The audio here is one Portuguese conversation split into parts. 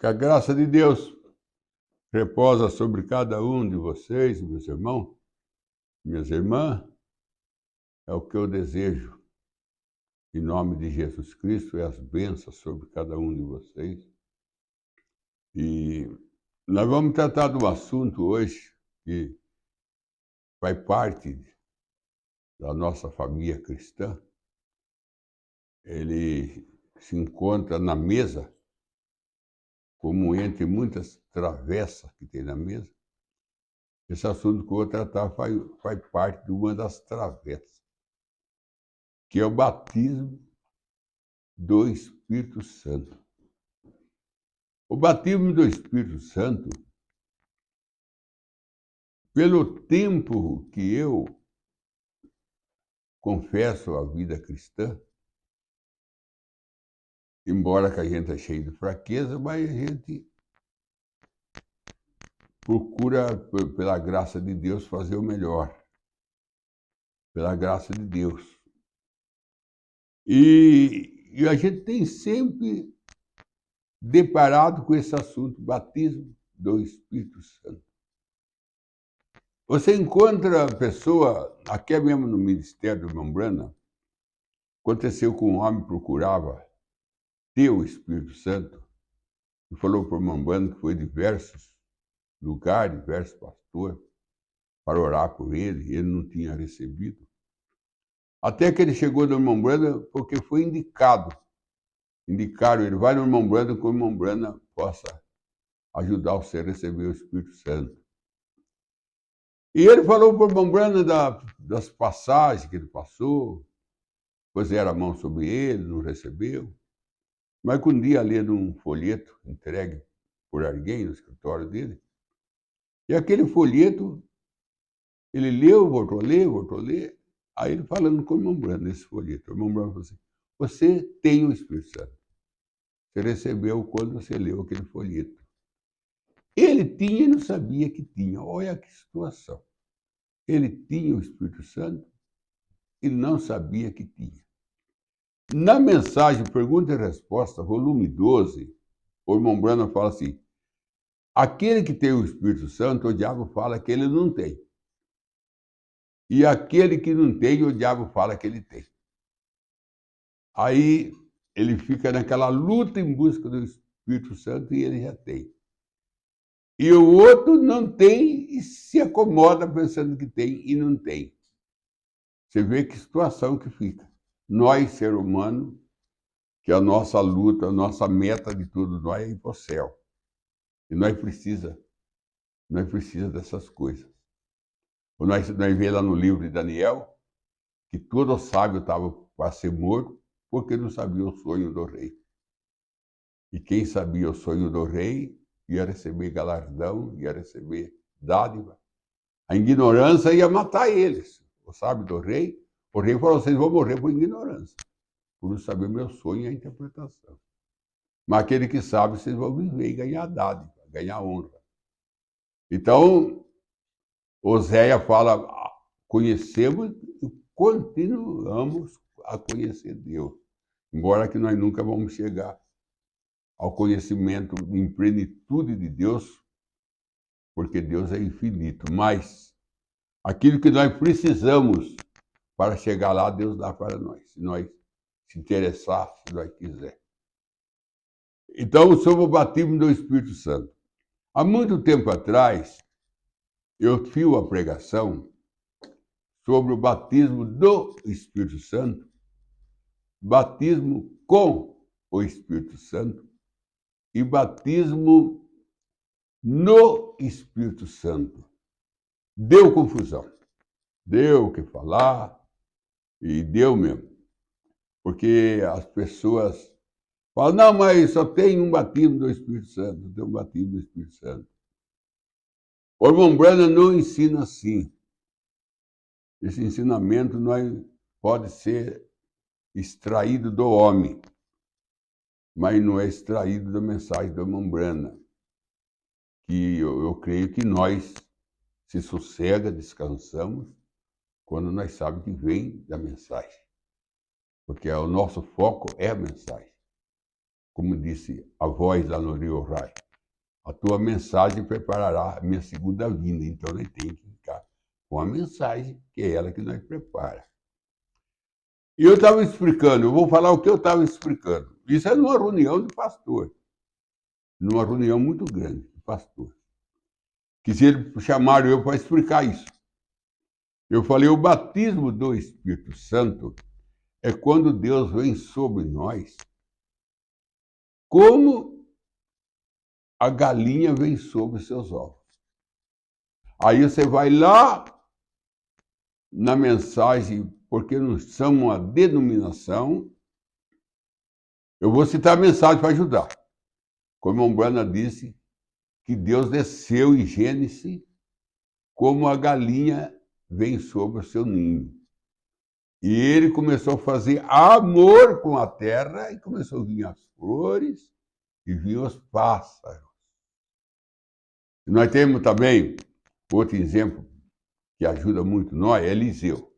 Que a graça de Deus reposa sobre cada um de vocês, meus irmãos, minhas irmãs, é o que eu desejo. Em nome de Jesus Cristo, e as bênçãos sobre cada um de vocês. E nós vamos tratar de um assunto hoje que faz parte da nossa família cristã. Ele se encontra na mesa, como entre muitas travessas que tem na mesa. Esse assunto que eu vou tratar faz parte de uma das travessas, que é o batismo do Espírito Santo. O batismo do Espírito Santo, pelo tempo que eu confesso a vida cristã, embora que a gente é cheio de fraqueza, mas a gente procura, pela graça de Deus, fazer o melhor. Pela graça de Deus. E a gente tem sempre deparado com esse assunto, batismo do Espírito Santo. Você encontra a pessoa, aqui mesmo no Ministério do Irmão Branham, aconteceu que um homem procurava ter o Espírito Santo e falou para o irmão Branham que foi diversos lugares, diversos pastores, para orar por ele, e ele não tinha recebido. Até que ele chegou no irmão Branham porque foi indicado. Indicaram ele, vai no irmão Branham que o irmão Branham possa ajudar você a receber o Espírito Santo. E ele falou para o irmão Branham das passagens que ele passou, puseram a mão sobre ele, não recebeu. Mas que um dia lendo um folheto entregue por alguém no escritório dele, e aquele folheto, ele leu, voltou a ler, voltou a ler, aí ele falando com o irmão Branham nesse folheto. O irmão Branham falou assim, você tem o Espírito Santo. Você recebeu quando você leu aquele folheto. Ele tinha e não sabia que tinha. Olha que situação. Ele tinha o Espírito Santo e não sabia que tinha. Na mensagem Pergunta e Resposta, volume 12, o irmão Branham fala assim, aquele que tem o Espírito Santo, o diabo fala que ele não tem. E aquele que não tem, o diabo fala que ele tem. Aí ele fica naquela luta em busca do Espírito Santo e ele já tem. E o outro não tem e se acomoda pensando que tem e não tem. Você vê que situação que fica. Nós, ser humano, que a nossa luta, a nossa meta de tudo, nós é ir para o céu. E nós precisa dessas coisas. Nós vemos lá no livro de Daniel que todo sábio estava para ser morto porque não sabia o sonho do rei. E quem sabia o sonho do rei ia receber galardão, ia receber dádiva. A ignorância ia matar eles. O sábio do rei, o rei falou, vocês vão morrer por ignorância, por não saber o meu sonho e a interpretação. Mas aquele que sabe, vocês vão viver e ganhar dádiva, ganhar honra. Então, Oséia fala, conhecemos e continuamos a conhecer Deus. Embora que nós nunca vamos chegar ao conhecimento em plenitude de Deus, porque Deus é infinito. Mas aquilo que nós precisamos para chegar lá, Deus dá para nós, se nós se interessar, se nós quiser. Então, sobre o batismo do Espírito Santo. Há muito tempo atrás, eu fiz uma pregação sobre o batismo do Espírito Santo, batismo com o Espírito Santo e batismo no Espírito Santo. Deu confusão. Deu o que falar e deu mesmo. Porque as pessoas falam, não, mas só tem um batismo do Espírito Santo, tem um batismo do Espírito Santo. O irmão Branham não ensina assim. Esse ensinamento não pode ser extraído do homem, mas não é extraído da mensagem do irmão Branham. Que eu creio que nós se sossega, descansamos, quando nós sabemos que vem da mensagem. Porque o nosso foco é a mensagem. como disse a voz da Norio Rai, a tua mensagem preparará a minha segunda vinda. Então, nós temos que ficar com a mensagem, que é ela que nós prepara. E eu estava explicando, eu vou falar o que eu estava explicando. Isso é numa reunião de pastor, numa reunião muito grande de pastor. Que se eles chamaram eu para explicar isso. Eu falei, o batismo do Espírito Santo é quando Deus vem sobre nós, como a galinha vem sobre seus ovos. Aí você vai lá na mensagem, porque nós somos uma denominação. Eu vou citar a mensagem para ajudar. Como a Umbanda disse, que Deus desceu em Gênesis como a galinha vem sobre o seu ninho. E ele começou a fazer amor com a terra e começou a vir as flores e vinham os pássaros. E nós temos também outro exemplo que ajuda muito nós, é Eliseu.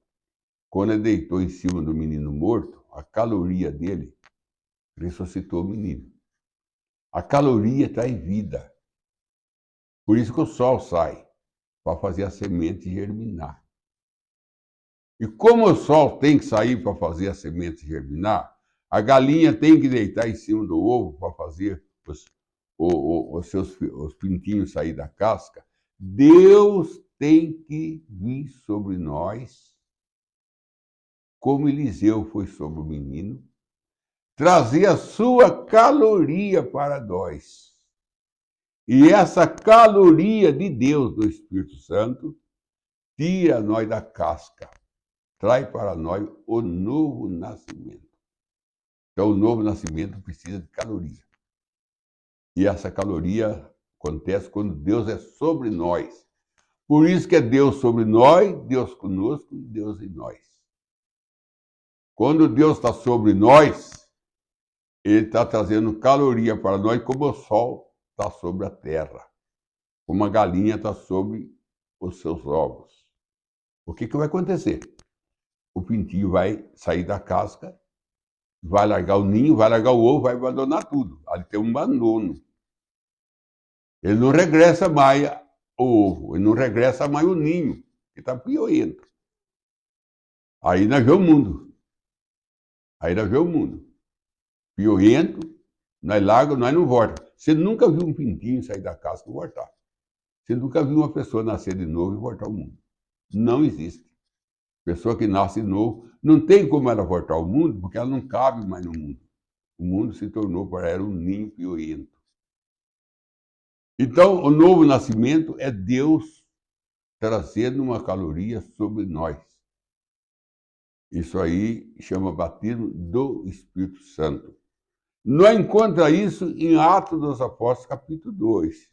Quando ele deitou em cima do menino morto, a caloria dele ressuscitou o menino. A caloria traz vida. Por isso que o sol sai, para fazer a semente germinar. E como o sol tem que sair para fazer a semente germinar, a galinha tem que deitar em cima do ovo para fazer os pintinhos sair da casca. Deus tem que vir sobre nós, como Eliseu foi sobre o menino, trazer a sua caloria para nós. E essa caloria de Deus, do Espírito Santo, tira nós da casca, traz para nós o novo nascimento. Então, o novo nascimento precisa de caloria. E essa caloria acontece quando Deus é sobre nós. Por isso que é Deus sobre nós, Deus conosco e Deus em nós. Quando Deus está sobre nós, Ele está trazendo caloria para nós, como o sol está sobre a terra, como a galinha está sobre os seus ovos. O que vai acontecer? O pintinho vai sair da casca, vai largar o ninho, vai largar o ovo, vai abandonar tudo. Ali tem um abandono. Ele não regressa mais o ovo, ele não regressa mais o ninho, que está pioento. Aí nós vemos o mundo. Aí nós vemos o mundo. Piorento, nós largamos, nós não voltamos. Você nunca viu um pintinho sair da casca e voltar. Você nunca viu uma pessoa nascer de novo e voltar ao mundo. Não existe. Pessoa que nasce de novo, não tem como ela voltar ao mundo, porque ela não cabe mais no mundo. O mundo se tornou para ela um ninho piorento. Então, o novo nascimento é Deus trazendo uma caloria sobre nós. Isso aí chama batismo do Espírito Santo. Nós encontramos isso em Atos dos Apóstolos, capítulo 2,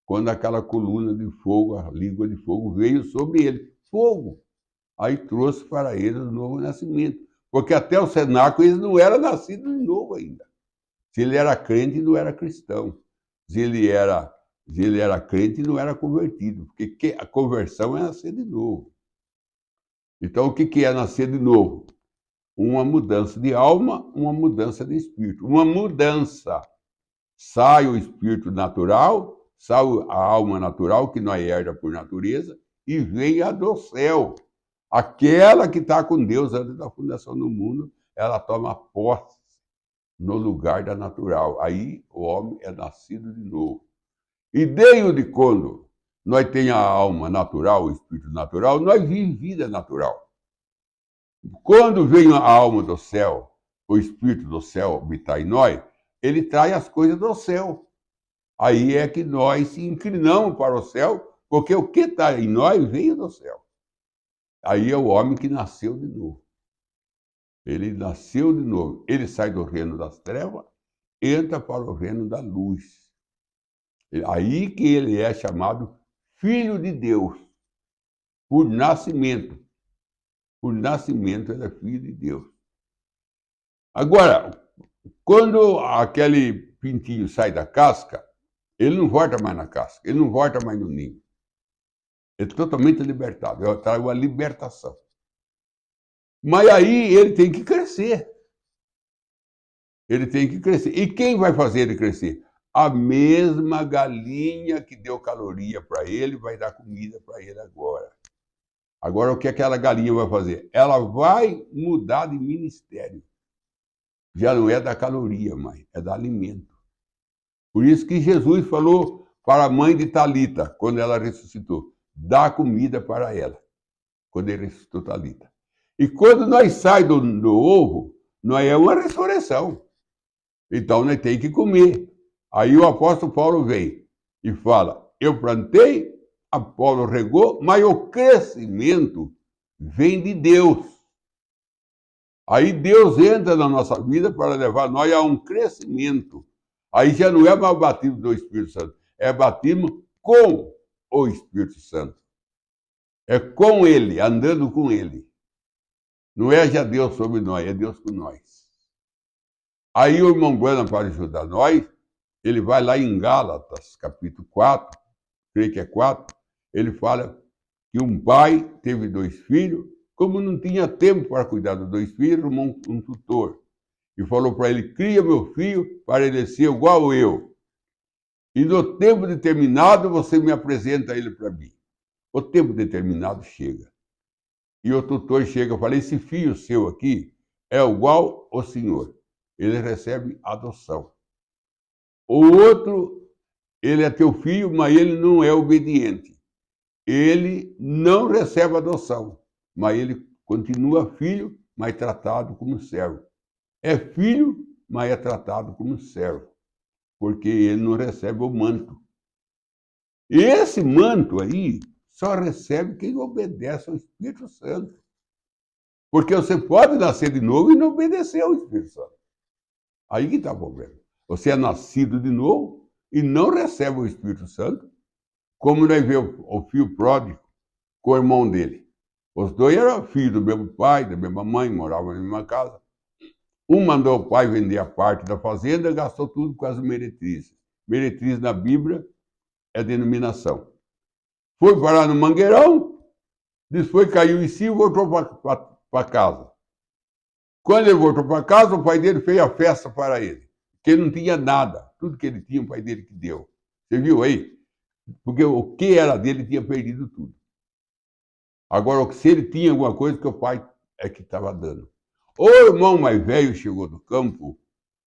quando aquela coluna de fogo, a língua de fogo, veio sobre ele. Fogo! Aí trouxe para eles o novo nascimento. Porque até o cenáculo eles não eram nascidos de novo ainda. Se ele era crente, não era cristão. Se ele era crente, não era convertido. Porque a conversão é nascer de novo. Então, o que é nascer de novo? Uma mudança de alma, uma mudança de espírito. Uma mudança. Sai o espírito natural, sai a alma natural, que nós herda por natureza, e vem a do céu. Aquela que está com Deus antes da fundação do mundo, ela toma posse no lugar da natural. Aí o homem é nascido de novo. E desde quando nós temos a alma natural, o espírito natural, nós vivemos vida natural. Quando vem a alma do céu, o espírito do céu habitar em nós, ele traz as coisas do céu. Aí é que nós se inclinamos para o céu, porque o que está em nós veio do céu. Aí é o homem que nasceu de novo. Ele nasceu de novo. Ele sai do reino das trevas, entra para o reino da luz. Aí que ele é chamado Filho de Deus, por nascimento. Por nascimento ele é Filho de Deus. Agora, quando aquele pintinho sai da casca, ele não volta mais na casca, ele não volta mais no ninho. Ele é totalmente libertado, ele traz uma libertação. Mas aí ele tem que crescer. Ele tem que crescer. E quem vai fazer ele crescer? A mesma galinha que deu caloria para ele vai dar comida para ele agora. Agora, o que aquela galinha vai fazer? Ela vai mudar de ministério. Já não é da caloria, mais, é da alimento. Por isso que Jesus falou para a mãe de Talita, quando ela ressuscitou, dá comida para ela, quando ele ressuscitou Talita. E quando nós saímos do ovo, nós é uma ressurreição. Então, nós temos que comer. Aí o apóstolo Paulo vem e fala, eu plantei, Apolo regou, mas o crescimento vem de Deus. Aí Deus entra na nossa vida para levar nós a um crescimento. Aí já não é mais batismo do Espírito Santo, é batismo com o Espírito Santo. É com Ele, andando com Ele. Não é já Deus sobre nós, é Deus com nós. Aí o irmão Branham, para ajudar nós, ele vai lá em Gálatas, capítulo 4, creio que é 4, ele fala que um pai teve 2 filhos, como não tinha tempo para cuidar dos 2 filhos, arrumou um tutor. E falou para ele, cria meu filho para ele ser igual eu. E no tempo determinado você me apresenta ele para mim. O tempo determinado chega. E o tutor chega e fala, esse filho seu aqui é igual ao senhor. Ele recebe adoção. O outro, ele é teu filho, mas ele não é obediente. Ele não recebe adoção, mas ele continua filho, mas tratado como servo. É filho, mas é tratado como servo, porque ele não recebe o manto. E esse manto aí só recebe quem obedece ao Espírito Santo. Porque você pode nascer de novo e não obedecer ao Espírito Santo. Aí que está o problema. Você é nascido de novo e não recebe o Espírito Santo, como nós vemos o filho pródigo com o irmão dele. Os dois eram filhos do mesmo pai, da mesma mãe, moravam na mesma casa. Um mandou o pai vender a parte da fazenda e gastou tudo com as meretrizes. Meretriz na Bíblia é denominação. Foi parar no mangueirão, depois caiu em si e voltou para casa. Quando ele voltou para casa, o pai dele fez a festa para ele, porque ele não tinha nada. Tudo que ele tinha, o pai dele que deu. Você viu aí? Porque o que era dele tinha perdido tudo. Agora, se ele tinha alguma coisa, que o pai é que estava dando. O irmão mais velho chegou do campo,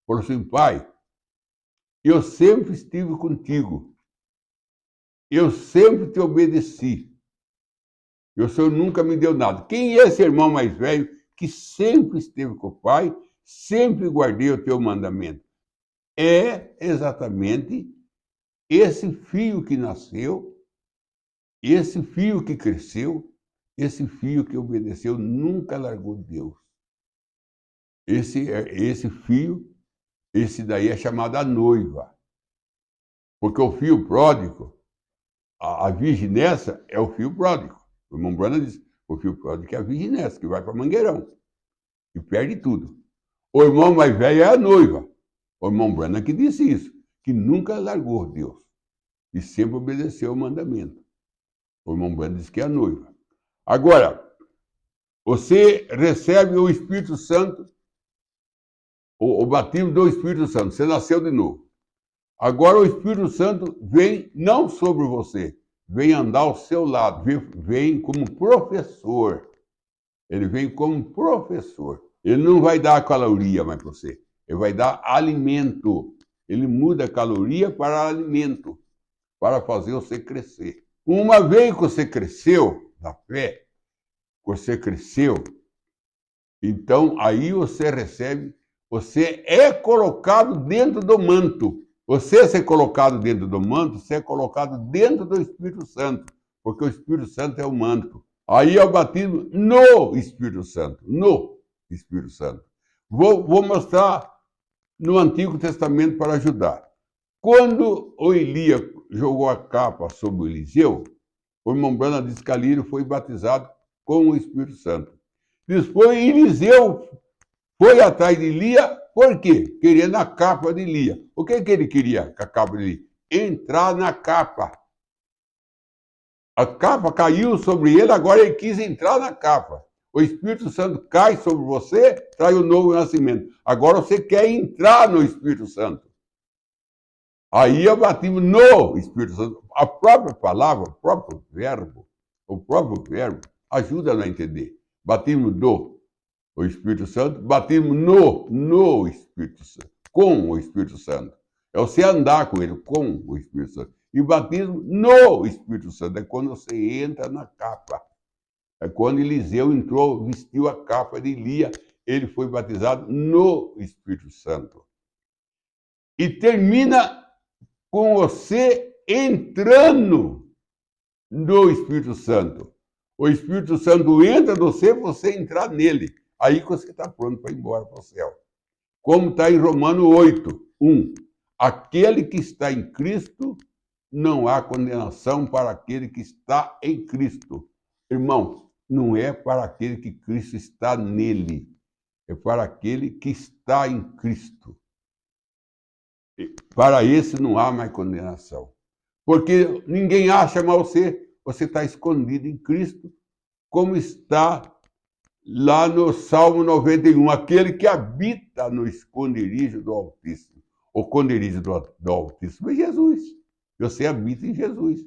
falou assim, pai, eu sempre estive contigo. Eu sempre te obedeci. E o senhor nunca me deu nada. Quem é esse irmão mais velho que sempre esteve com o pai, sempre guardei o teu mandamento? É exatamente esse filho que nasceu, esse filho que cresceu, esse filho que obedeceu, nunca largou Deus. Esse filho, esse daí é chamado a noiva. Porque o filho pródigo, a virgem nessa é o filho pródigo. O irmão Branham diz, o filho pródigo é a virgem nessa, que vai para Mangueirão e perde tudo. O irmão mais velho é a noiva. O irmão Branham que disse isso, que nunca largou Deus e sempre obedeceu o mandamento. O irmão Branham diz que é a noiva. Agora, você recebe o Espírito Santo, o batismo do Espírito Santo, você nasceu de novo. Agora o Espírito Santo vem não sobre você, vem andar ao seu lado, vem como professor. Ele vem como professor. Ele não vai dar caloria mais para você, ele vai dar alimento. Ele muda a caloria para alimento, para fazer você crescer. Uma vez que você cresceu na fé, você cresceu, então aí você recebe, você é colocado dentro do manto. Você ser colocado dentro do manto, você é colocado dentro do Espírito Santo, porque o Espírito Santo é o manto. Aí é o batismo no Espírito Santo, no Espírito Santo. Vou mostrar no Antigo Testamento para ajudar. Quando o Elias jogou a capa sobre o Eliseu, o irmão Branham diz que ali ele foi batizado com o Espírito Santo. Depois Eliseu foi atrás de Elias, por quê? Querendo a capa de Elias. O que ele queria com a capa de Elias? Entrar na capa. A capa caiu sobre ele, agora ele quis entrar na capa. O Espírito Santo cai sobre você, traz o novo nascimento. Agora você quer entrar no Espírito Santo. Aí é o batismo no Espírito Santo. A própria palavra, o próprio verbo ajuda a entender. Batismo do o Espírito Santo, batismo no Espírito Santo, com o Espírito Santo. É você andar com ele, com o Espírito Santo. E batismo no Espírito Santo é quando você entra na capa. É quando Eliseu entrou, vestiu a capa de Elia, ele foi batizado no Espírito Santo. E termina com você entrando no Espírito Santo. O Espírito Santo entra no você entrar nele. Aí que você está pronto para ir embora para o céu. Como está em Romanos 8, 1. Aquele que está em Cristo, não há condenação para aquele que está em Cristo. Irmão, não é para aquele que Cristo está nele. É para aquele que está em Cristo. Para esse não há mais condenação. Porque ninguém acha mal você. Você está escondido em Cristo, como está lá no Salmo 91, aquele que habita no esconderijo do Altíssimo. O esconderijo do Altíssimo é Jesus. Você habita em Jesus.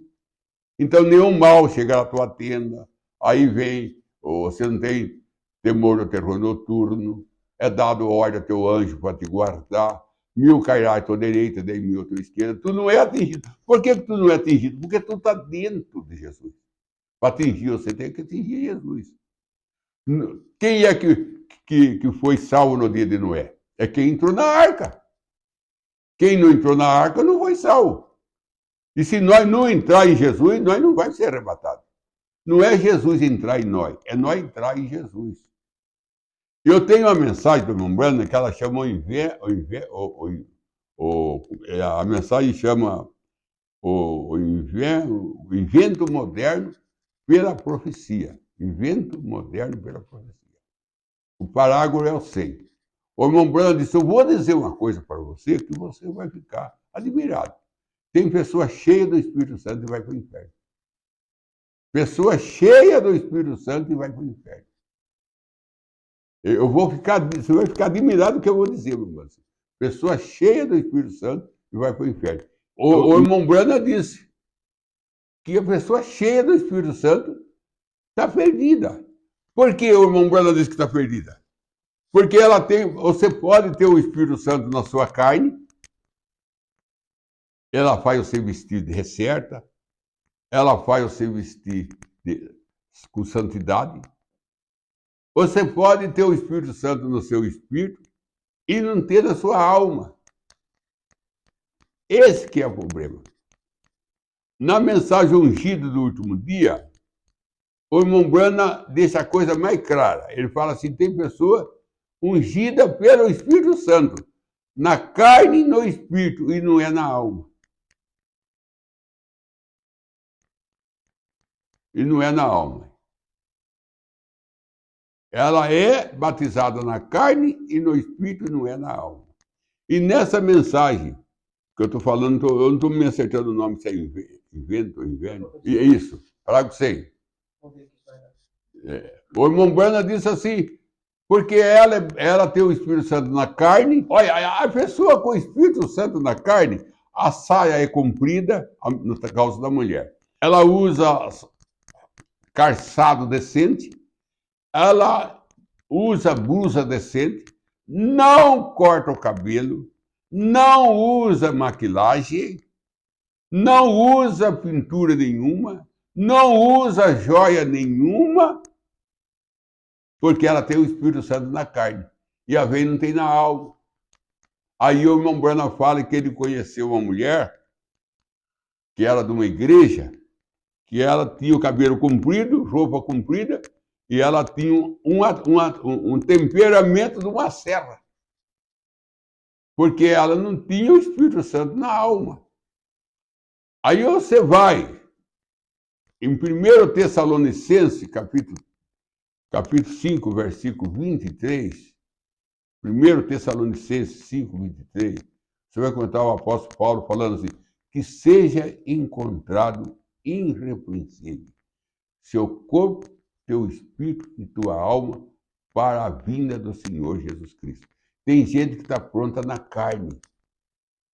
Então, nenhum mal chega à tua tenda. Aí vem, você não tem temor do terror noturno. É dado ordem ao teu anjo para te guardar. 1000 cairá à tua direita, 10.000 à tua esquerda. Tu não é atingido. Por que tu não é atingido? Porque tu está dentro de Jesus. Para atingir, você tem que atingir Jesus. Quem é que foi salvo no dia de Noé? É quem entrou na arca. Quem não entrou na arca não foi salvo. E se nós não entrar em Jesus, nós não vamos ser arrebatados. Não é Jesus entrar em nós, é nós entrar em Jesus. Eu tenho uma mensagem do irmão Brandon que ela chama a mensagem chama o invento moderno pela profecia. Invento moderno pela profecia. O parágrafo é o 100. O irmão Brandon disse, eu vou dizer uma coisa para você que você vai ficar admirado. Tem pessoa cheia do Espírito Santo e vai para o inferno. Pessoa cheia do Espírito Santo e vai para o inferno. Você vai ficar admirado do que eu vou dizer, meu irmão. Pessoa cheia do Espírito Santo e vai para o inferno. O irmão Brana disse que a pessoa cheia do Espírito Santo está perdida. Por que o irmão Brana disse que está perdida? Porque você pode ter o Espírito Santo na sua carne, ela faz você vestir de recerta, ela faz você vestir com santidade. Você pode ter o Espírito Santo no seu espírito e não ter na sua alma. Esse que é o problema. Na mensagem ungida do último dia, o irmão Brana deixa a coisa mais clara. Ele fala assim, tem pessoa ungida pelo Espírito Santo, na carne e no espírito, e não é na alma. E não é na alma. Ela é batizada na carne e no espírito, e não é na alma. E nessa mensagem que eu estou falando, eu não estou me acertando o nome, se é invento ou inverno. E é isso, parágrafo 100. O irmão Brana disse assim, porque ela tem o Espírito Santo na carne. Olha, a pessoa com o Espírito Santo na carne, a saia é comprida, no caso da mulher. Ela usa calçado decente, ela usa blusa decente, não corta o cabelo, não usa maquilagem, não usa pintura nenhuma, não usa joia nenhuma, porque ela tem o Espírito Santo na carne. E a vez não tem na alma. Aí o irmão Brana fala que ele conheceu uma mulher, que era de uma igreja, que ela tinha o cabelo comprido, roupa comprida, e ela tinha um temperamento de uma serra. Porque ela não tinha o Espírito Santo na alma. Aí você vai em 1 Tessalonicenses, capítulo 5, versículo 23, 1 Tessalonicenses 5, 23, você vai contar o apóstolo Paulo falando assim, que seja encontrado irrepreensível seu corpo teu espírito e tua alma para a vinda do Senhor Jesus Cristo. Tem gente que está pronta na carne,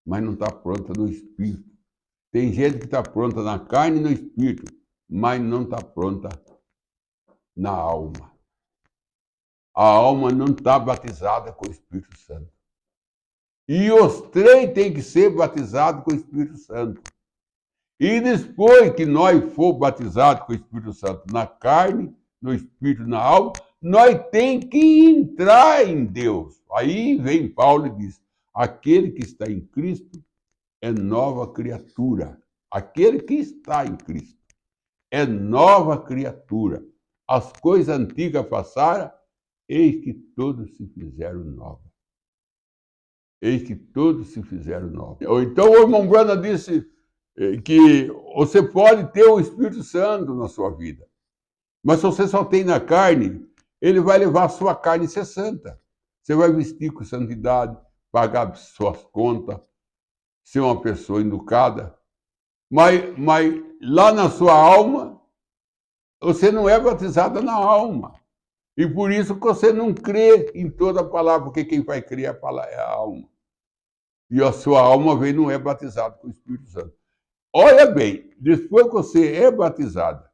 mas não está pronta no espírito. Tem gente que está pronta na carne e no espírito, mas não está pronta na alma. A alma não está batizada com o Espírito Santo. E os três têm que ser batizados com o Espírito Santo. E depois que nós for batizados com o Espírito Santo na carne, no espírito, na alma, nós tem que entrar em Deus. Aí vem Paulo e diz: aquele que está em Cristo é nova criatura. Aquele que está em Cristo é nova criatura. As coisas antigas passaram, eis que todos se fizeram novos. Eis que todos se fizeram novos. Então o irmão Brana disse que você pode ter o Espírito Santo na sua vida, mas se você só tem na carne, ele vai levar a sua carne a ser santa. Você vai vestir com santidade, pagar suas contas, ser uma pessoa educada, mas lá na sua alma, você não é batizada na alma. E por isso que você não crê em toda a palavra, porque quem vai crer é a alma. E a sua alma vem não é batizada com o Espírito Santo. Olha bem, depois que você é batizada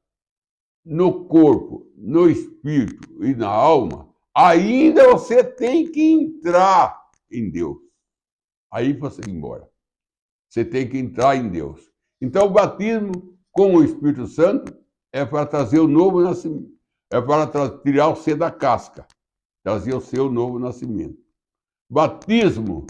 no corpo, no espírito e na alma, ainda você tem que entrar em Deus. Aí você ir embora. Você tem que entrar em Deus. Então o batismo com o Espírito Santo é para trazer o novo nascimento. É para tirar o ser da casca, trazer o seu novo nascimento. Batismo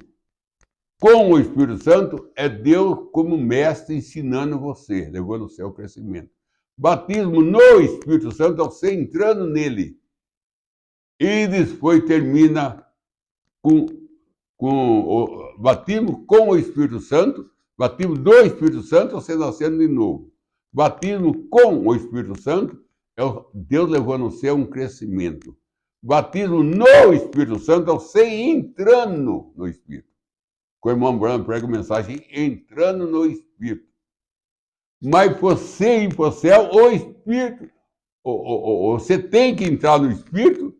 com o Espírito Santo é Deus como mestre ensinando você, levando o seu crescimento. Batismo no Espírito Santo é você entrando nele. E depois termina com o batismo com o Espírito Santo, batismo do Espírito Santo, você nascendo de novo. Batismo com o Espírito Santo é Deus levando você a um crescimento. Batismo no Espírito Santo é você entrando no Espírito. O irmão Branco prega mensagem entrando no Espírito. Mas você ir para o céu, o Espírito, você tem que entrar no Espírito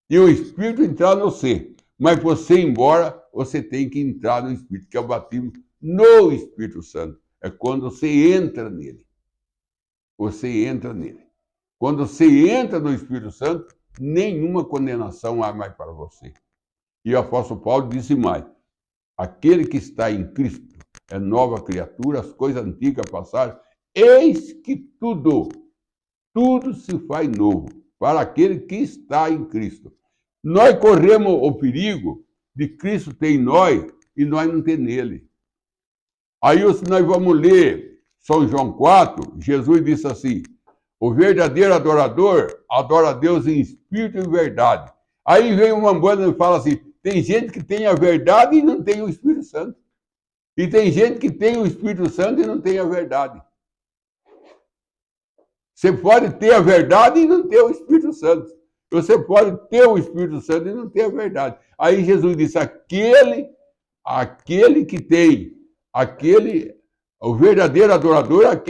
e o Espírito entrar no você. Mas você ir embora, você tem que entrar no Espírito, que é o batismo no Espírito Santo. É quando você entra nele. Você entra nele. Quando você entra no Espírito Santo, nenhuma condenação há mais para você. E o apóstolo Paulo disse mais: aquele que está em Cristo é nova criatura, as coisas antigas passaram, eis que tudo se faz novo para aquele que está em Cristo. Nós corremos o perigo de Cristo ter em nós e nós não ter nele. Aí nós vamos ler São João 4, Jesus disse assim: o verdadeiro adorador adora a Deus em espírito e verdade. Aí vem uma banda e fala assim: tem gente que tem a verdade e não tem o Espírito Santo. E tem gente que tem o Espírito Santo e não tem a verdade. Você pode ter a verdade e não ter o Espírito Santo. Você pode ter o Espírito Santo e não ter a verdade. Aí Jesus disse: aquele que tem, o verdadeiro adorador é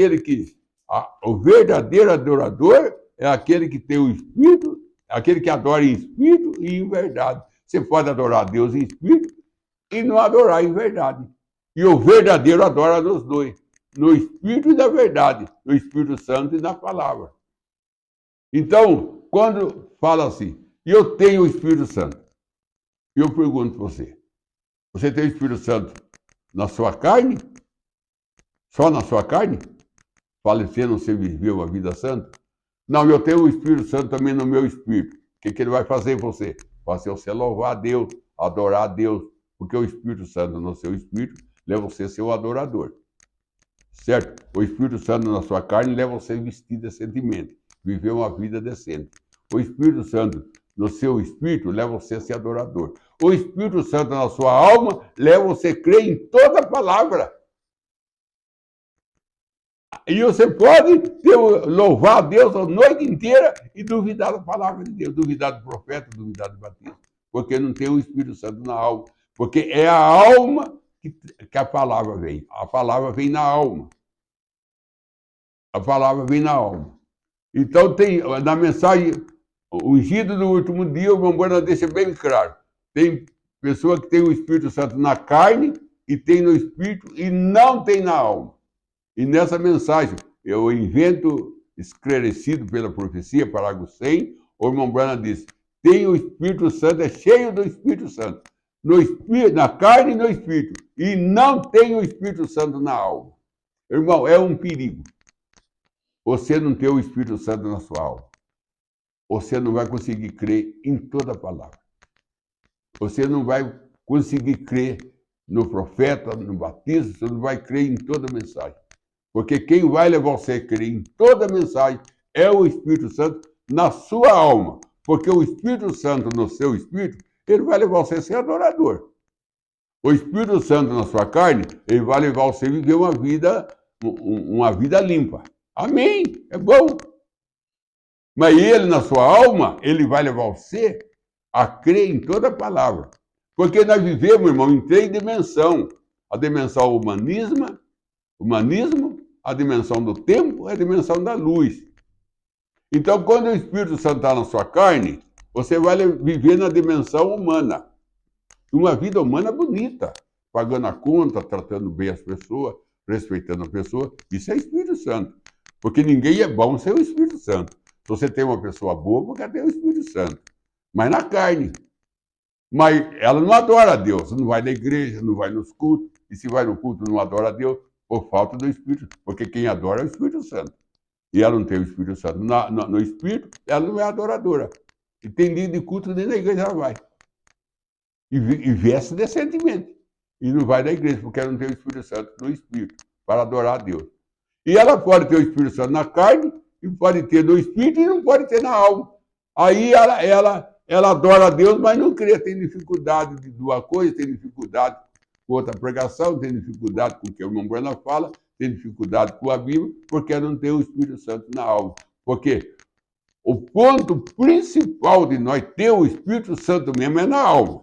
o verdadeiro adorador é aquele que tem o Espírito, aquele que adora em Espírito e em verdade. Você pode adorar a Deus em Espírito e não adorar em verdade. E o verdadeiro adora nos dois, no Espírito e na verdade, no Espírito Santo e na palavra. Então, quando fala assim, eu tenho o Espírito Santo, eu pergunto para você tem o Espírito Santo na sua carne? Só na sua carne? Falecendo, você viveu uma vida santa? Não, eu tenho o Espírito Santo também no meu espírito. O que ele vai fazer em você? Fazer você louvar a Deus, adorar a Deus, porque o Espírito Santo no seu espírito leva você a ser o adorador. Certo? O Espírito Santo na sua carne leva você a vestir decentemente, viver uma vida decente. O Espírito Santo no seu espírito leva você a ser adorador. O Espírito Santo na sua alma leva você a crer em toda a palavra. E você pode louvar a Deus a noite inteira e duvidar da palavra de Deus, duvidar do profeta, duvidar do batismo, porque não tem o Espírito Santo na alma. Porque é a alma que a palavra vem. A palavra vem na alma. A palavra vem na alma. Então, na mensagem, o ungido do último dia, o irmão Bona deixa bem claro. Tem pessoa que tem o Espírito Santo na carne, e tem no Espírito, e não tem na alma. E nessa mensagem, eu invento, esclarecido pela profecia, parágrafo 100, o irmão Bona diz, tem o Espírito Santo, é cheio do Espírito Santo. No espírito, na carne e no Espírito. E não tem o Espírito Santo na alma. Irmão, é um perigo. Você não ter o Espírito Santo na sua alma. Você não vai conseguir crer em toda a palavra. Você não vai conseguir crer no profeta, no batismo, você não vai crer em toda a mensagem. Porque quem vai levar você a crer em toda a mensagem é o Espírito Santo na sua alma. Porque o Espírito Santo no seu espírito, ele vai levar você a ser adorador. O Espírito Santo na sua carne, ele vai levar você a viver uma vida limpa. Amém? É bom. Mas ele, na sua alma, ele vai levar você a crer em toda a palavra. Porque nós vivemos, irmão, em 3 dimensões. A dimensão humanismo, a dimensão do tempo e a dimensão da luz. Então, quando o Espírito Santo está na sua carne, você vai viver na dimensão humana. Uma vida humana bonita, pagando a conta, tratando bem as pessoas, respeitando a pessoa. Isso é Espírito Santo. Porque ninguém é bom sem o Espírito Santo. Se você tem uma pessoa boa, porque ela tem o Espírito Santo. Mas na carne. Mas ela não adora a Deus. Não vai na igreja, não vai nos cultos. E se vai no culto, não adora a Deus por falta do Espírito. Porque quem adora é o Espírito Santo. E ela não tem o Espírito Santo. No Espírito, ela não é adoradora. E tem dia de culto, nem na igreja ela vai. E veste decentemente. E não vai na igreja, porque ela não tem o Espírito Santo no Espírito, para adorar a Deus. E ela pode ter o Espírito Santo na carne, e pode ter no Espírito, e não pode ter na alma. Aí ela adora a Deus, mas não crê, tem dificuldade de uma coisa, tem dificuldade com outra pregação, tem dificuldade com o que o irmão Brana fala, tem dificuldade com a Bíblia, porque ela não tem o Espírito Santo na alma. Porque o ponto principal de nós ter o Espírito Santo mesmo é na alma.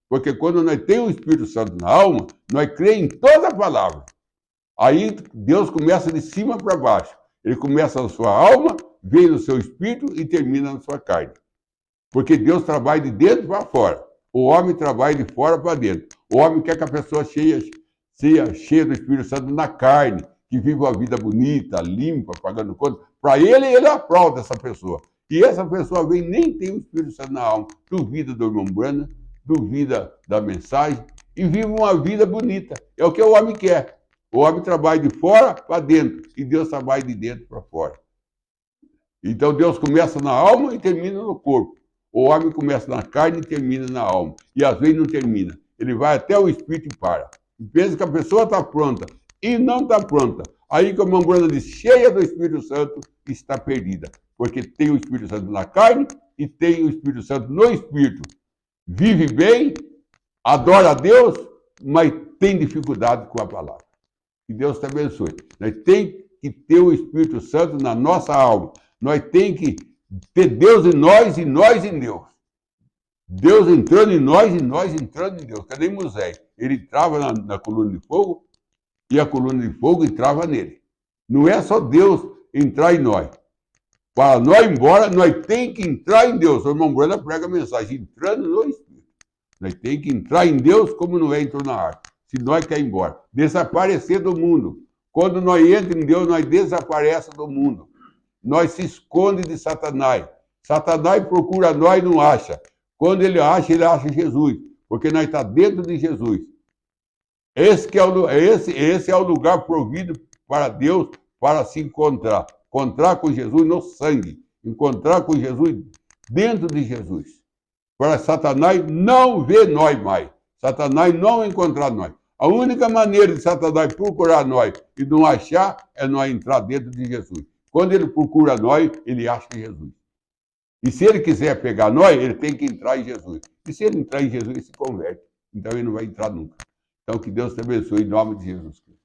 Porque quando nós temos o Espírito Santo na alma, nós cremos em toda a palavra. Aí Deus começa de cima para baixo. Ele começa na sua alma, vem no seu espírito e termina na sua carne. Porque Deus trabalha de dentro para fora. O homem trabalha de fora para dentro. O homem quer que a pessoa seja cheia do Espírito Santo na carne, que viva uma vida bonita, limpa, pagando conta. Para ele aplaude essa pessoa. E essa pessoa vem nem tem o Espírito Santo na alma. Duvida do irmão Brana, duvida da mensagem e vive uma vida bonita. É o que o homem quer. O homem trabalha de fora para dentro e Deus trabalha de dentro para fora. Então Deus começa na alma e termina no corpo. O homem começa na carne e termina na alma. E às vezes não termina. Ele vai até o espírito e para. E pensa que a pessoa está pronta e não está pronta. Aí que a irmã Bruna diz, cheia do Espírito Santo, está perdida. Porque tem o Espírito Santo na carne e tem o Espírito Santo no espírito. Vive bem, adora a Deus, mas tem dificuldade com a palavra. Que Deus te abençoe. Nós temos que ter o Espírito Santo na nossa alma. Nós temos que ter Deus em nós e nós em Deus. Deus entrando em nós e nós entrando em Deus. Cadê Moisés? Ele entrava na coluna de fogo e a coluna de fogo entrava nele. Não é só Deus entrar em nós. Para nós ir embora, nós temos que entrar em Deus. O irmão Brana prega a mensagem, entrando no Espírito. Nós temos que entrar em Deus como Noé entrou na arca. Se nós quer ir embora. Desaparecer do mundo. Quando nós entramos em Deus, nós desaparecemos do mundo. Nós se esconde de Satanás. Satanás procura nós e não acha. Quando ele acha Jesus. Porque nós estamos dentro de Jesus. Esse é o lugar provido para Deus para se encontrar. Encontrar com Jesus no sangue. Encontrar com Jesus dentro de Jesus. Para Satanás não ver nós mais. Satanás não encontrar nós. A única maneira de Satanás procurar nós e não achar é nós entrar dentro de Jesus. Quando ele procura nós, ele acha Jesus. E se ele quiser pegar nós, ele tem que entrar em Jesus. E se ele entrar em Jesus, ele se converte. Então ele não vai entrar nunca. Então que Deus te abençoe em nome de Jesus Cristo.